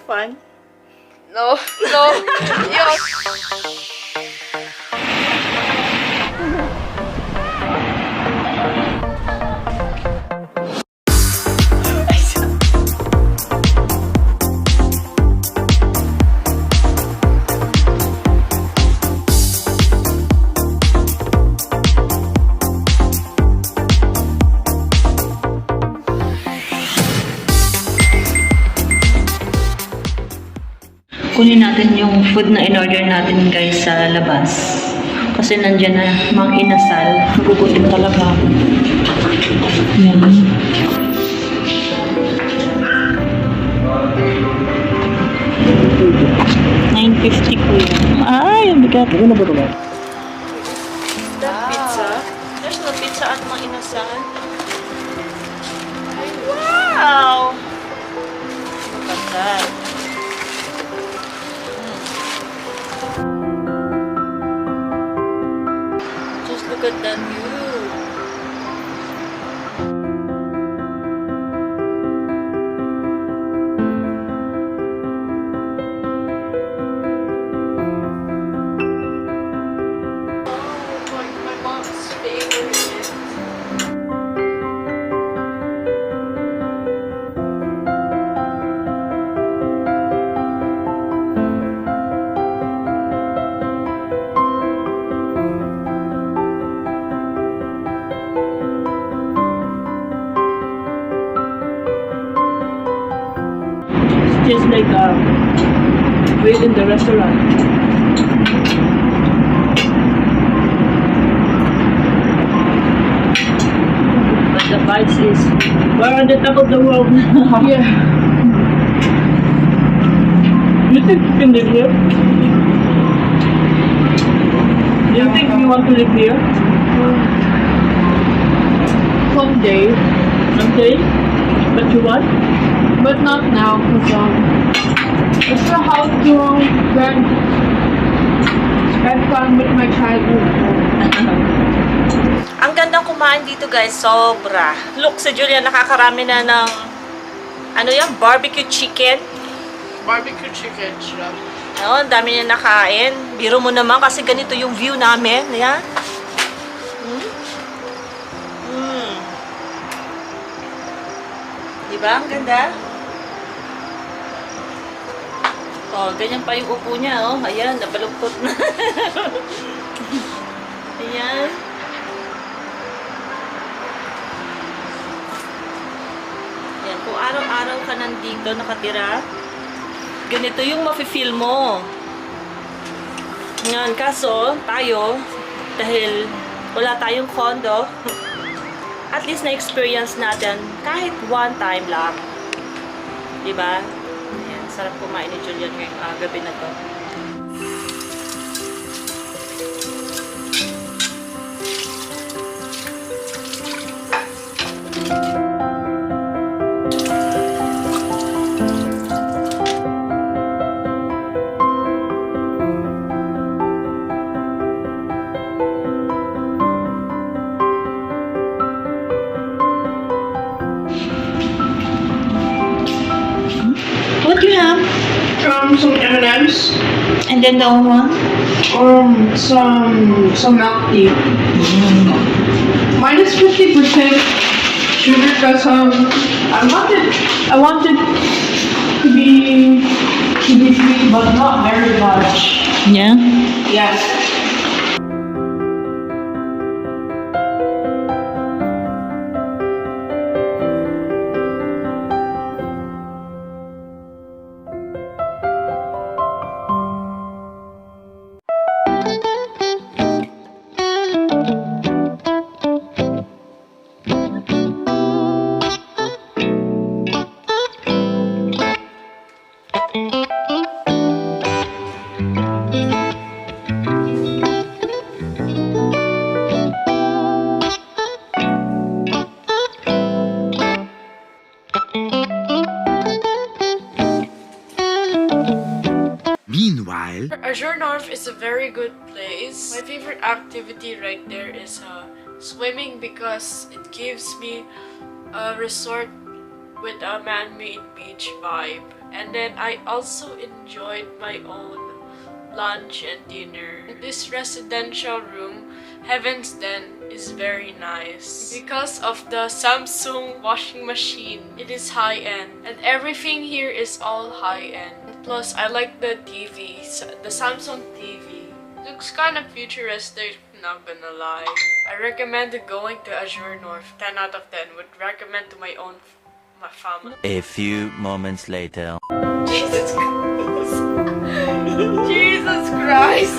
fun? No, no, yo. Kunin natin yung food na in-order natin guys sa labas. Kasi nandyan na mga inasal. Nagugutom talaga. Yan. $9.50 po yan. Ay, ang bigat. Ano na ba ito? That pizza? There's no pizza at mga inasal. Ay, wow! Look at that. Just look at that view. My mom's favorite. Just like wait in the restaurant. But the vibes is we're on the top of the world. Yeah. You think you can live here? Do you think you want to live here? Someday, Someday? But you want? but not now, because I still have to spend time with my childhood. Ang gandang kumain dito guys, sobra. Look, si Julia nakakarami na ng ano yan, barbecue chicken. Barbecue chicken, shrimp. Oo, ang dami niya nakain. Biro mo naman kasi ganito yung view namin. Yan. Diba? Ang ganda. Oh, ganyan pa yung upo niya, oh. Ayan, nabaluktot na. Ayan. Ayan, kung araw-araw ka nandito nakatira, ganito yung mafe-feel mo. Ngayon, kaso, tayo, dahil wala tayong condo, at least na-experience natin kahit one time lang. Diba? Ayan, sarap kumain ni Julian ngayong gabi na to. What do you have? Some M&M's, And then the other one? some milk tea. Minus 50% sugar because I wanted to be sweet but not very much. Yeah. Yes. Meanwhile, Azure North is a very good place. My favorite activity right there is swimming because it gives me a resort with a man-made beach vibe. And then I also enjoyed my own lunch and dinner. This residential room, Heaven's Den, is very nice because of the Samsung washing machine. It is high-end and everything here is all high-end. Plus, I like the TV, the Samsung TV. Looks kind of futuristic, not gonna lie. I recommend going to Azure North. 10 out of 10. Would recommend to my family. A few moments later. Jesus Christ. Jesus Christ.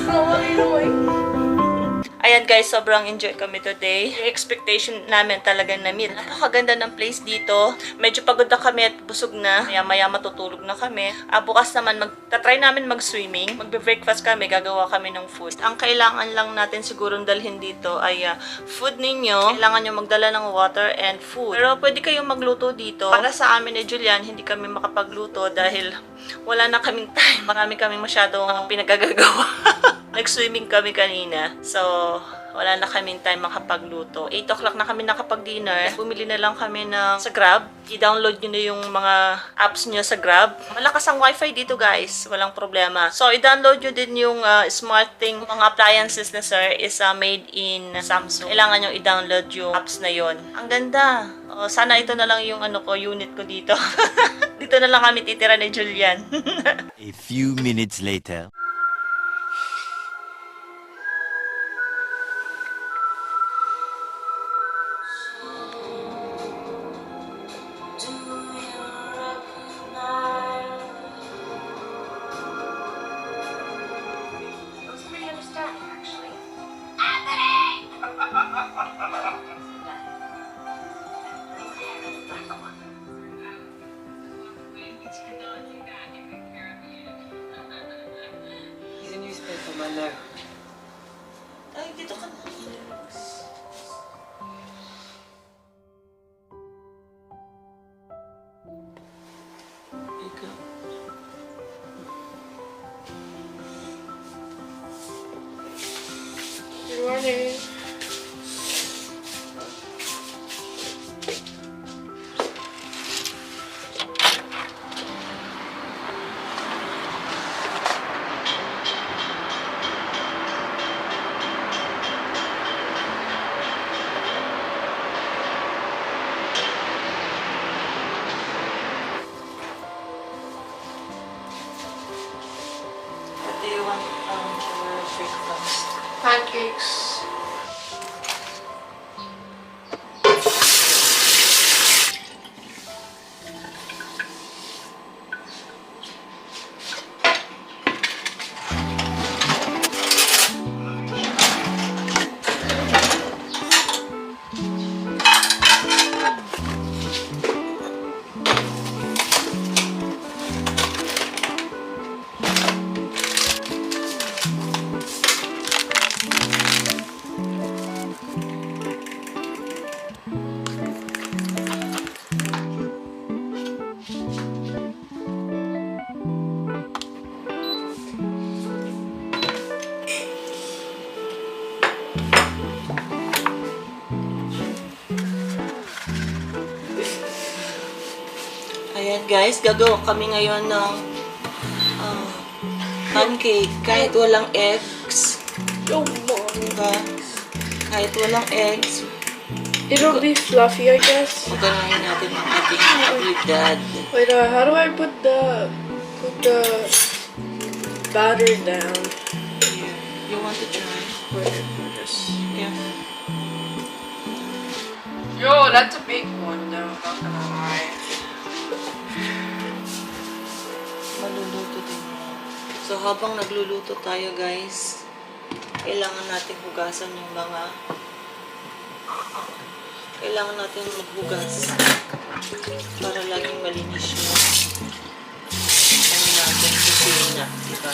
Ayan guys, sobrang enjoy kami today. Yung expectation namin talaga na-meet. Napakaganda ng place dito. Medyo pagod na kami at busog na. Maya-maya matutulog na kami. Bukas naman, tatry namin mag-swimming. Magbe-breakfast kami, gagawa kami ng food. Ang kailangan lang natin sigurong dalhin dito ay food ninyo. Kailangan nyo magdala ng water and food. Pero pwede kayong magluto dito. Para sa amin ni Julian, hindi kami makapagluto dahil wala na kaming time. Marami kaming masyadong pinagagagawa. Nag-swimming kami kanina. So, wala na kaming time makapagluto. 8 o'clock na kami nakapag-dinner. Bumili na lang kami sa Grab. I-download nyo na yung mga apps nyo sa Grab. Malakas ang wifi dito guys. Walang problema. So, i-download nyo din yung SmartThing. Mga appliances na sir is made in Samsung. Kailangan nyo i-download yung apps na yon. Ang ganda. Sana ito na lang yung unit ko dito. Dito na lang kami titira ni Julian. A few minutes later. He's a newspaper man now. Ay, dito ka na. Ikaw. Good morning. What do you want for breakfast? Pancakes. Ayan guys, gagawa kami ngayon ng pancake kahit walang eggs. Diba? Kahit walang eggs, It'll be fluffy, I guess. maganahin natin ang ating habilidad. Wait, how do I put the batter down? Here, you want to try? Yeah. Yo, that's a big one though, not gonna lie. Maluluto din yan. So, habang nagluluto tayo, guys, kailangan natin hugasan yung mga... Kailangan natin maghugas para laging malinis yung ano natin kusina, diba?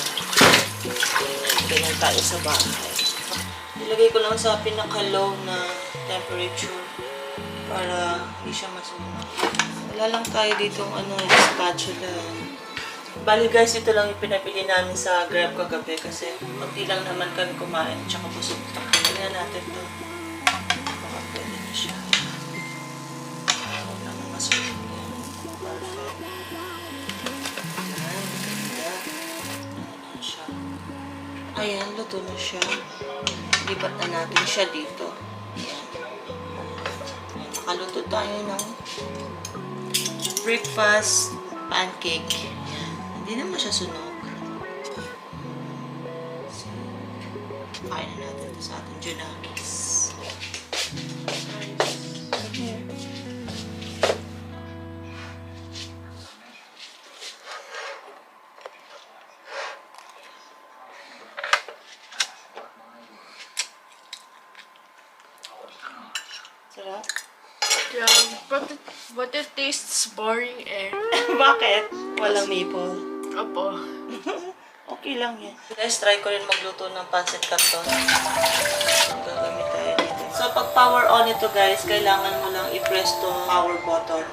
Ganyan tayo sa bahay. Nilagay ko lang sa pinaka-low na temperature para hindi siya masunog. Wala lang tayo ditong spatula. Bali guys, ito lang yung pinabili namin sa Grab kagabi kasi konti lang naman kami kumain tsaka busog pa. Tingnan natin to. Baka pwede na siya. Huwag lang masunog yan. Perfect. Luto na siya. Lipat na natin siya dito. Ayan. Nakaluto tayo ng breakfast pancake. Ayan. Hindi naman siya sunog. So, kain na natin ito sa ating junakis. Here. Sarap. Yeah, but it tastes boring eh. Bakit? Walang maple. Opo. Okay lang yan. Guys, try ko rin magluto ng pancit canton. Gagamit tayo dito. So, pag power on ito guys, kailangan mo lang i-press tong power button.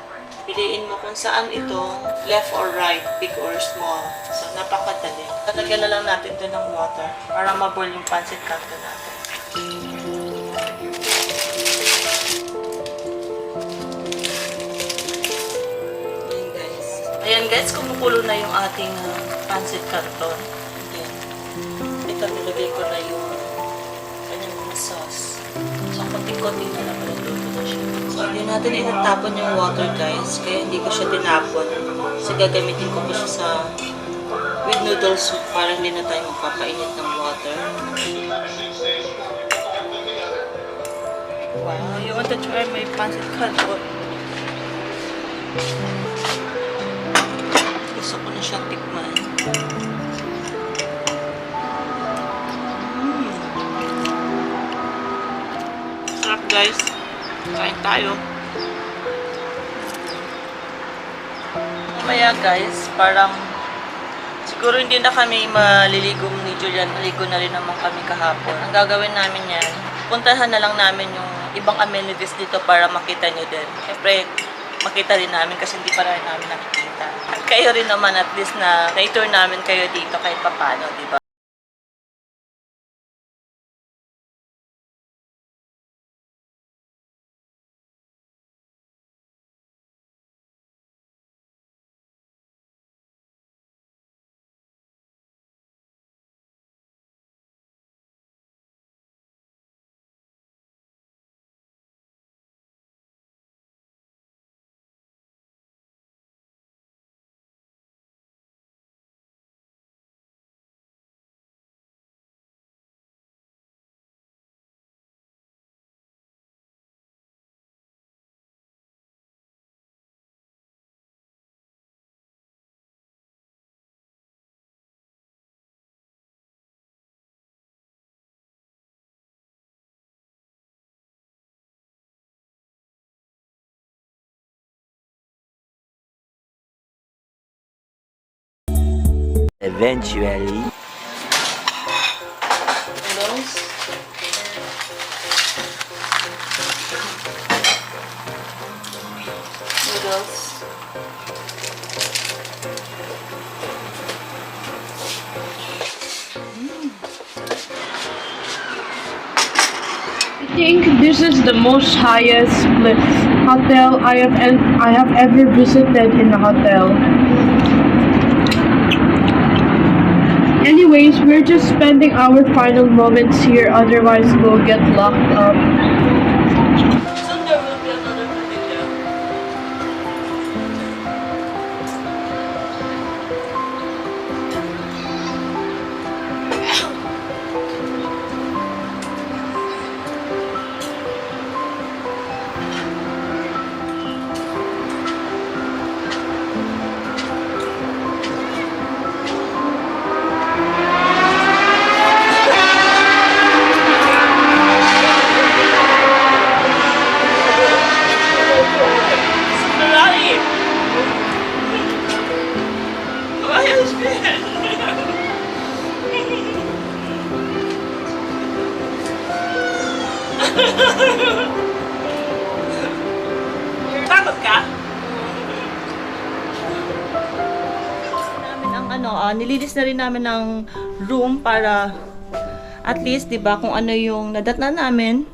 Piliin mo kung saan ito, left or right, big or small. So, napakadali. Talagyan na lang natin ito ng water para ma-boil yung pancit canton natin. Ayan guys, kumukulo na yung ating pancit canton. Ayan. Ito, nilagay ko na yung kanyang sauce. So, konting-konting na lang luto na siya. So, hindi natin itatapon yung water guys. Kaya hindi ko siya tinapon. Kasi gagamitin ko siya sa with noodle soup para hindi na tayo magpapainit ng water. Wow, you want to try my pancit canton? Gusto ko na siyang tikman. Sarap guys. Kain tayo. Mamaya guys, parang siguro hindi na kami maliligo ni Julian. Maligo na rin naman kami kahapon. Ang gagawin namin yan, puntahan na lang namin yung ibang amenities dito para makita nyo din. Siyempre, makita rin namin kasi hindi pa rin namin nakikita. At kayo rin naman at least na na-tour namin kayo dito kahit papano, di ba? Eventually. Noodles. Noodles. I think this is the most highest hotel I have ever visited in a hotel. Anyways, we're just spending our final moments here, otherwise we'll get locked up. Soon there will be another video. Takot ka? Namin ang nilinis na rin namin ng room para at least 'di ba kung ano yung nadatnan namin,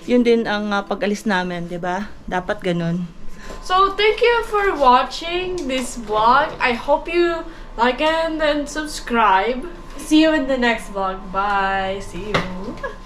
yun din ang pag-alis namin, 'di ba? Dapat ganun. So thank you for watching this vlog. I hope you like and then subscribe. see you in the next vlog. Bye. See you.